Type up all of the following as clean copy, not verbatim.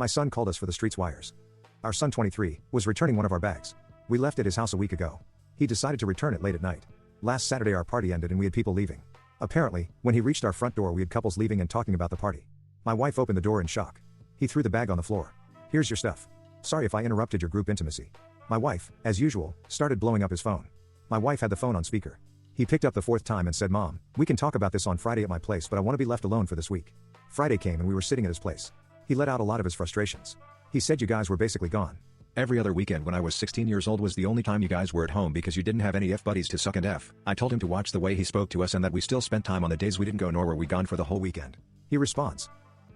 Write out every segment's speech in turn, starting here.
My son called us for the streets wires. Our son 23 was returning one of our bags. We left at his house a week ago. He decided to return it late at night. Last Saturday our party ended and we had people leaving. Apparently, when he reached our front door we had couples leaving and talking about the party. My wife opened the door in shock. He threw the bag on the floor. "Here's your stuff. Sorry if I interrupted your group intimacy." My wife, as usual, started blowing up his phone. My wife had the phone on speaker. He picked up the fourth time and said, "Mom, we can talk about this on Friday at my place, but I want to be left alone for this week." Friday came and we were sitting at his place. He let out a lot of his frustrations. He said you guys were basically gone. Every other weekend when I was 16 years old was the only time you guys were at home because you didn't have any F-buddies to suck and F. I told him to watch the way he spoke to us and that we still spent time on the days we didn't go nor were we gone for the whole weekend. He responds,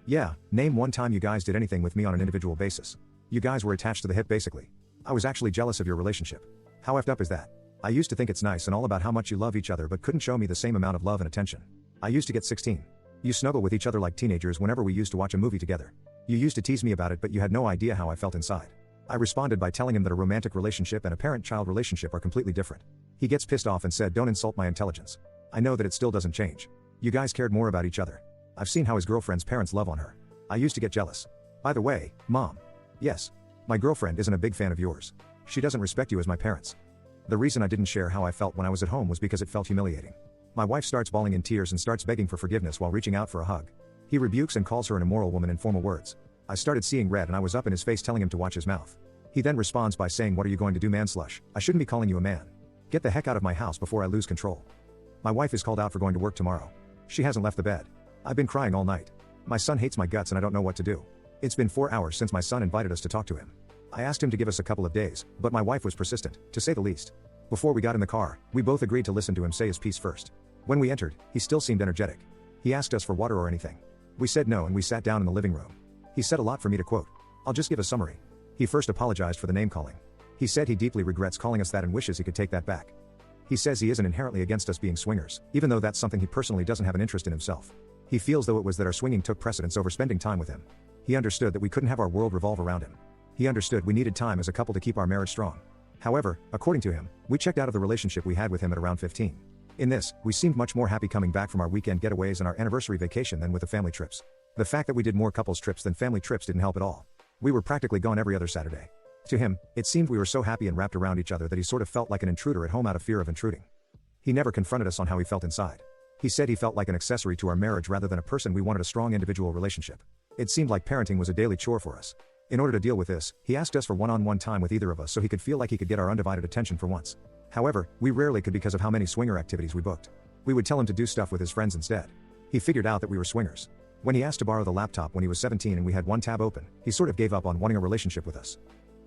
"Yeah, name one time you guys did anything with me on an individual basis. You guys were attached to the hip basically. I was actually jealous of your relationship. How effed up is that? I used to think it's nice and all about how much you love each other but couldn't show me the same amount of love and attention. I used to get 16. You snuggle with each other like teenagers whenever we used to watch a movie together. You used to tease me about it but you had no idea how I felt inside." I responded by telling him that a romantic relationship and a parent-child relationship are completely different. He gets pissed off and said, "Don't insult my intelligence. I know that it still doesn't change. You guys cared more about each other. I've seen how his girlfriend's parents love on her. I used to get jealous. By the way, Mom. Yes. My girlfriend isn't a big fan of yours. She doesn't respect you as my parents." The reason I didn't share how I felt when I was at home was because it felt humiliating. My wife starts bawling in tears and starts begging for forgiveness while reaching out for a hug. He rebukes and calls her an immoral woman in formal words. I started seeing red and I was up in his face telling him to watch his mouth. He then responds by saying, "What are you going to do, man slush? I shouldn't be calling you a man. Get the heck out of my house before I lose control." My wife is called out for going to work tomorrow. She hasn't left the bed. I've been crying all night. My son hates my guts and I don't know what to do. It's been 4 hours since my son invited us to talk to him. I asked him to give us a couple of days, but my wife was persistent, to say the least. Before we got in the car, we both agreed to listen to him say his piece first. When we entered, he still seemed energetic. He asked us for water or anything. We said no and we sat down in the living room. He said a lot for me to quote. I'll just give a summary. He first apologized for the name calling. He said he deeply regrets calling us that and wishes he could take that back. He says he isn't inherently against us being swingers, even though that's something he personally doesn't have an interest in himself. He feels though it was that our swinging took precedence over spending time with him. He understood that we couldn't have our world revolve around him. He understood we needed time as a couple to keep our marriage strong. However, according to him, we checked out of the relationship we had with him at around 15. In this, we seemed much more happy coming back from our weekend getaways and our anniversary vacation than with the family trips. The fact that we did more couples trips than family trips didn't help at all. We were practically gone every other Saturday. To him, it seemed we were so happy and wrapped around each other that he sort of felt like an intruder at home out of fear of intruding. He never confronted us on how he felt inside. He said he felt like an accessory to our marriage rather than a person we wanted a strong individual relationship. It seemed like parenting was a daily chore for us. In order to deal with this, he asked us for one-on-one time with either of us so he could feel like he could get our undivided attention for once. However, we rarely could because of how many swinger activities we booked. We would tell him to do stuff with his friends instead. He figured out that we were swingers. When he asked to borrow the laptop when he was 17 and we had one tab open, he sort of gave up on wanting a relationship with us.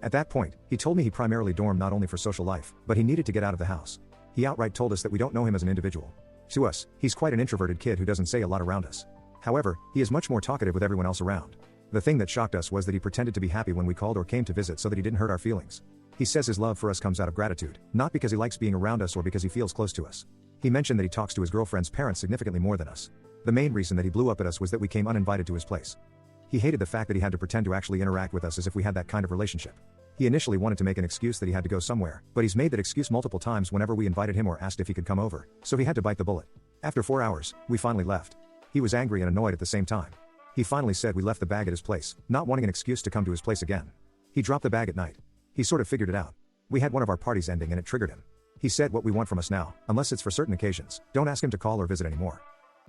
At that point, he told me he primarily dormed not only for social life, but he needed to get out of the house. He outright told us that we don't know him as an individual. To us, he's quite an introverted kid who doesn't say a lot around us. However, he is much more talkative with everyone else around. The thing that shocked us was that he pretended to be happy when we called or came to visit so that he didn't hurt our feelings. He says his love for us comes out of gratitude, not because he likes being around us or because he feels close to us. He mentioned that he talks to his girlfriend's parents significantly more than us. The main reason that he blew up at us was that we came uninvited to his place. He hated the fact that he had to pretend to actually interact with us as if we had that kind of relationship. He initially wanted to make an excuse that he had to go somewhere, but he's made that excuse multiple times whenever we invited him or asked if he could come over, so he had to bite the bullet. After 4 hours, we finally left. He was angry and annoyed at the same time. He finally said we left the bag at his place, not wanting an excuse to come to his place again. He dropped the bag at night. He sort of figured it out. We had one of our parties ending and it triggered him. He said what we want from us now, unless it's for certain occasions, don't ask him to call or visit anymore.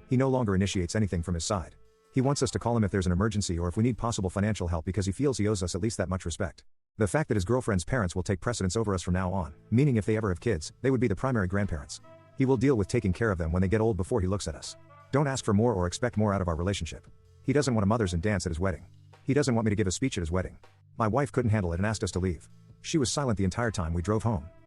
He no longer initiates anything from his side. He wants us to call him if there's an emergency or if we need possible financial help because he feels he owes us at least that much respect. The fact that his girlfriend's parents will take precedence over us from now on, meaning if they ever have kids, they would be the primary grandparents. He will deal with taking care of them when they get old before he looks at us. Don't ask for more or expect more out of our relationship. He doesn't want a mothers and dance at his wedding. He doesn't want me to give a speech at his wedding. My wife couldn't handle it and asked us to leave. She was silent the entire time we drove home.